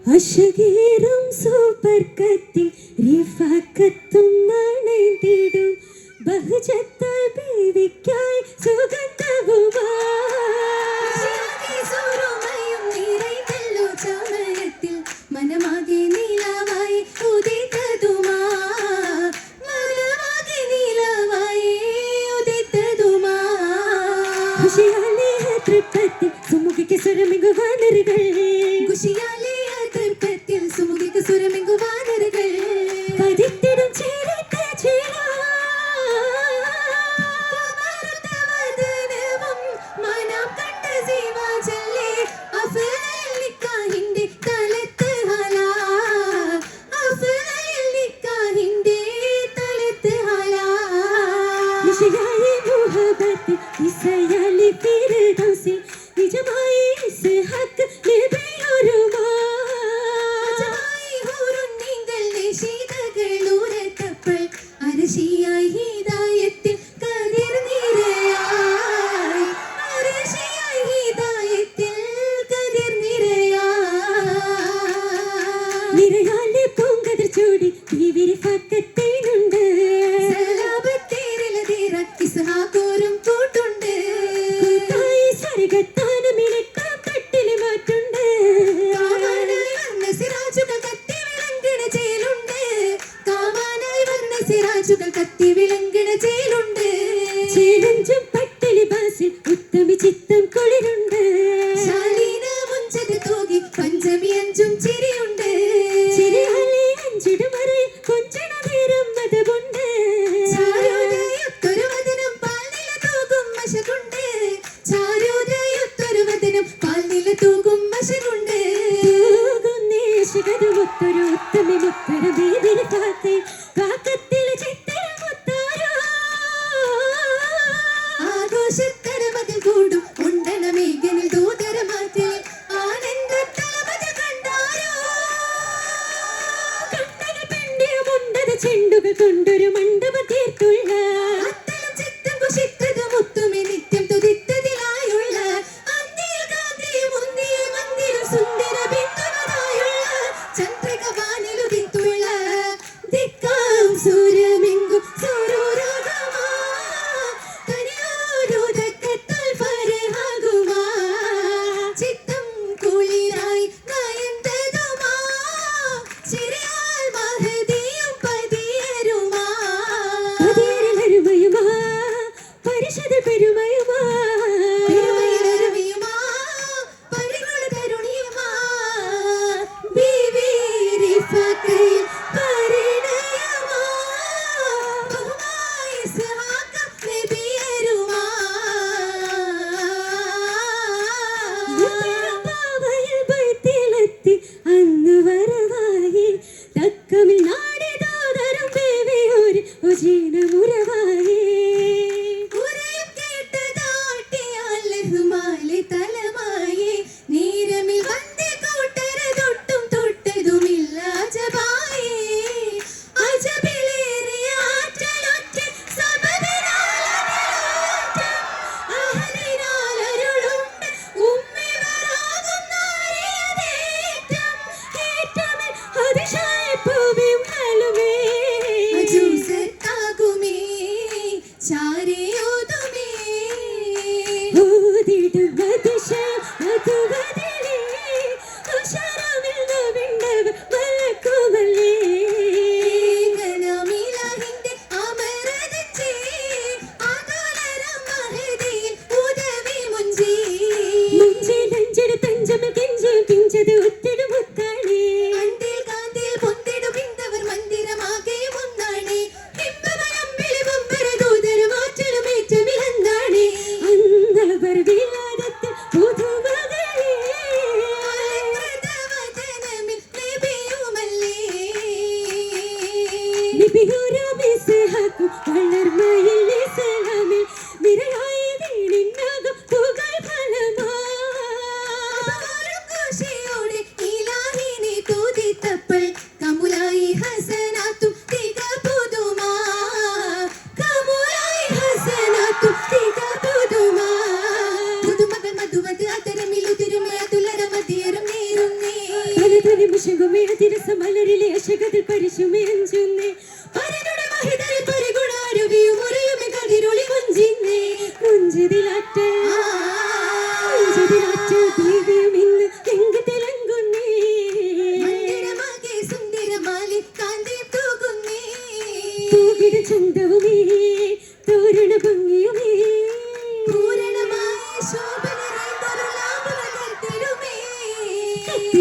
അശകീറും സൂപ്പർക്കത്തിൽ റിഫാക്കത്തും മണത്തിടും ബഹുജത്താൽ ബീവിക്കായി സുഗന്ധവുമായും നിറൈതല്ലോ ചാമരത്തിൽ മനമാകെ നീലവായി ഉദിത്തതുമാ മനമാകെ നീലവായി ഉദിത്തതുമാ ഖുശിയാലെ തൃപ്തത്തിൽ സുമുഖിക്ക് സ്വരമികുവാനരുകൾ ഖുശിയാലെ തൃപ്തത്തിൽ സുമുഖിക്ക് സ്വരമികുവാനരുകൾ പതിത്തിടും ചേരത്ത ചേരാ മനം കണ്ട ജീവാചല്ലേ അഫലിക്കാഹിന്റെ തലത്ത് ഹലാ അഫലിക്കാഹിന്റെ തലത്ത് ഹലാ നിശയായി മുഹബത്ത് ഇസയാലി ഫിർദൗസി നിജമായി ഇസ്ഹാഖ് നബിയൊരുമാ നിജമായി ഹൂറുൻ നിങ്ങൾ നിശീതകളുരത്തപ്പോൾ അർശിയായി ഹിദായത്തിൽ കതിർ നിറയായി അർശിയായി ഹിദായത്തിൽ കതിർ നിറയായി നിറയാലെ പൂങ്കതിർ ചൂടി ബീവി ഫക്കത്തേനുണ്ട് സലാബത്തേരിലതീറ ഇസ്ഹാഖോരും കൂട്ടുണ്ട് കൂട്ടായി സരിഗത്താനമിലക്കാം തട്ടില് മാറ്റുണ്ട് കാമാനായി വന്ന സിറാജുകൾ കത്തി വിളങ്ങണ ജയിലുണ്ട് കാമാനായി വന്ന സിറാജുകൾ കത്തി വിളങ്ങണ ജയിലുണ്ട് ചേലഞ്ചും പട്ടിലി ബാസിൽ ഉത്തമി ചിത്തം കുളിരുണ്ട് ശാലീന മുഞ്ചത് തൂകി പഞ്ചമി അഞ്ചും ചിരിയുണ്ട് ചിരിയാലെ അഞ്ചിടും വരെ കൊഞ്ചണ നേരം മതമുണ്ട് ചാരോദയൊത്തൊരു വദനം പാൽനില തൂകും മശകുണ്ട് ചാരോദയൊത്തൊരു വദനം പാൽനില തൂകും മശകുണ്ട് തൂകുന്നേശകരു മുത്തൊരു ഉത്തമി മുത്തൊരു ബീവിൽ പാത്തെ കാക്കത്തിൽ ചിത്തര മുത്താരോ ആഘോഷത്തരമതിൽ കൂടും ഉണ്ടണമേഘനിൽ ദൂതരമാറ്റിൽ ആനന്ദ തലമത കണ്ടാരോ കണ്ടന പെണ്ണിയുമുണ്ടത് ചെണ്ടുകൾ കൊണ്ടൊരു മണ്ഡപ തീർത്തുള്ള അത്തലം ചിത്തം കുശിത്തത് മുത്തുമി നിത്യം തുതിത്തതിലായുള്ള അന്തിയിൽ ഗാന്ധിയും മുന്തിയ മന്ദിരം സുന്ദര ബിന്ദുവതായുള്ള ചന്ദ്രിക വാനിലുദിത്തുള്ള ദിക്കാം സൂര്യമെങ്കും സൂര്യോരാഗമാ കനിയോരുദക്കത്താൽ ഫരഹാകുമാ ചിത്തം കുളിരായി നയന്തതുമാ ചിരിയാൽ മഹദിയും പതിയരുമാ പതിയരുമയുമാ പരിശുദ്ധ പെരുമയുമാ പെരുമയിലരുമയുമാ പരിഗണ തരുണിയുമാ ബീവി റിഫാഖയിൽ പരിണയമാ ബഹുമായി ഇസ്ഹാഖ് നബിയരുമാ പാവയിൽ ബൈത്തിലെത്തി അന്ന് വരവായി തക്കമിൽ നാടിതോതരം ബേബിയൊരു ഉജീനമുരവായി ഉരയും കേട്ടതാട്ടിയാൽ ലഹുമാലെ തലമായി നീരമിൽ വന്ദേ കൂട്ടരതൊട്ടും തൊട്ടതുമില്ല അജബായി അജബിലേറിയ ആറ്റലൊറ്റ സബബിനാലതിലോറ്റം അഹലിനാലരുളുണ്ട് ഉമ്മിവരാകും നാരിയതേറ്റം ഏറ്റമിൽ അതിശയിപ്പുവിയും ഹലുമേ അജൂസത്താകുമേ ചാരയോതുമേ ഊതിടും അതിശയം അതുവതിലേ ഉഷാറാമിൽ നവിണ്ടവർ വലക്കുമല്ലേ ഗണമിലാഹിന്റെ അമരതച്ചേ ആദോലരം മഹദിയിൽ ഉദവി മുഞ്ചി മുഞ്ചി നെഞ്ചിടു തഞ്ചമിൽ കെഞ്ചും കിഞ്ചത് ഒത്തിടും മുത്താണേ അന്തിൽ കാന്തിൽ പൊന്തിടും ഇന്തവർ മന്ദിരമാകെ മുന്നാണേ ഹിംബമനം വിളിവമ്പര ദൂതരും ആറ്റലും ഏറ്റമില്ലെന്നാണേ അന്നവർ വിലാദത്തിൽ പുതുമകളേ മലരിലെ അശകത്തിൽ പരിശുമേഞ്ചുന്നേ പരനുടെ മഹിതയിൽ പരിഗുണാരവിയും ഉറയുമെ കതിരൊളി കുഞ്ചിന്നേ കുഞ്ചിതിലാറ്റ് ദേവിയും ഇന്ന് എങ്ക് തിളങ്ങുന്നേ മന്ദിരമാകെ സുന്ദരമാലി കാന്തിയും തൂകുന്നേ തൂകിട ചന്തവുമേ തോരണ ഭംഗിയുമേ പൂരണമായ ശോഭന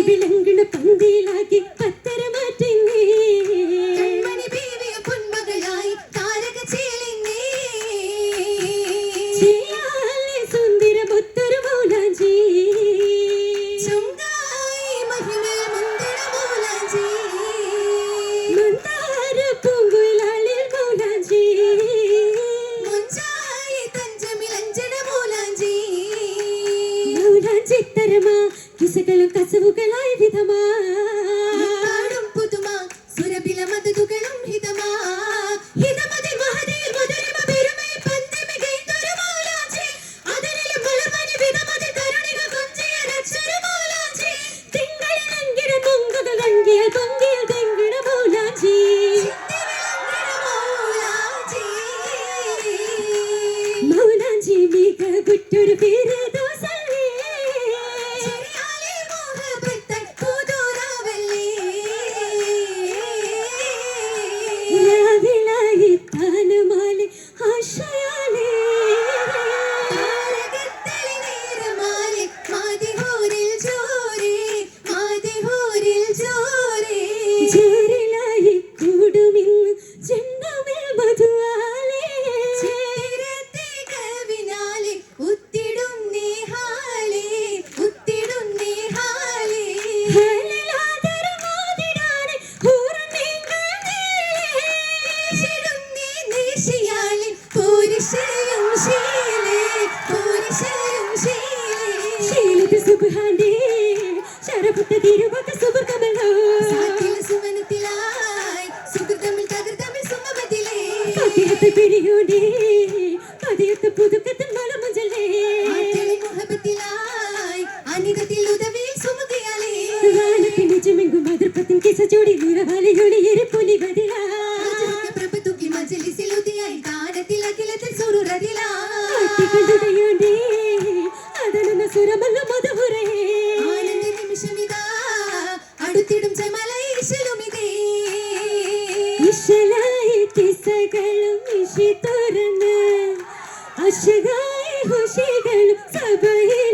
വിളങ്ങണ പന്തിയിലാക്കി പത്തര മാറ്റിങ്ങേ കൺമണി ബീവിയ പൊന്മകളായി താരക ചേലിങ്ങേ ചെയ്യാലെ സുന്ദരമൊത്തൊരു മൗലാഞ്ചി ചുങ്കായി മഹിമേ മുന്തണ മൗലാഞ്ചി മന്ദാര പൂങ്കുലാളിൽ മൗലാഞ്ചി മുഞ്ചായി തഞ്ചമിലഞ്ചന മൗലാഞ്ചി മൗലാഞ്ചി തരമാ കിസകളും കസവുകളായി വിധമാ പുതുമാ സുരബില മധുകളും ഹിതമാ ഹിതമതി മഹദിയിൽ മധുരിമ പെരുമയിൽ പന്തിമി ഗൈതൊരു മൗലാഞ്ചി അതിരിലും വളർമനി വിധമതി കരുണിക കൊഞ്ചിയ രക്ഷരു മൗലാഞ്ചി തിങ്കളിൽ അങ്കിട പൊങ്കുകൾ അങ്കിയൽ പൊങ്കിയൽ തെങ്കിട മൗലാഞ്ചി മൗലാഞ്ചി മിക കുറ്റൊരു പേര് ദോസല്ലേ താനമാലെ ആശയാലേ താരകത്തലി നേരമാലെ മാതിഹോരിൽ ജോരേ മാതിഹോരിൽ ജോരേ ജോരിലായി കൂടുമിന്ന് ജന്മമേൽ മധുവാലേ ചിരത്തെ കവിനാലെ ഉത്തിടുന്നേ ഹാലേ ഉത്തിടുന്നേ ഹാലേ ഹേലാദര മോദിടാനെ ഹൂർനെങ്ങൾ ശിയാലി പൂരിശയും ശീലേ പൂരിശയും ശീലേ ശീലത്തെ സുബ്ഹാനേ ശരഫത്ത തിരുവക സുബർകമലോ സാകില സുമനത്തിലായി സുഗതമിൽ തകർതമിൽ സുമബതിലേ കതിയത്തെ പിരിയോടേ കതിയത്തെ പുതുക്കത്തെ മലമഞ്ചലേ ആറ്റലി മുഹബത്തിലായി അനികത്തിൽ ഉദവിൽ സുമുഖിയാലേ വാനത്തിൽ നിജമെങ്കും മധുർപത്തിൻ കിസ ജോടി നിറവാലിയോടി എരിപ്പൊലി ബദിലാ മജലിസിലുദിയായി താരത്തിൽ അഖിലത്തിൽ സുറുരതിലായി അതന സുരമല്ല മധുരേ ആനന്ദ നിമിഷമിതാ അടുത്തിടും ജമലൈശലുമിതേ ഇശലായി കിസകളും ഇശി തുറന്ന് അശകായി ഹുഷികളും സഭയിൽ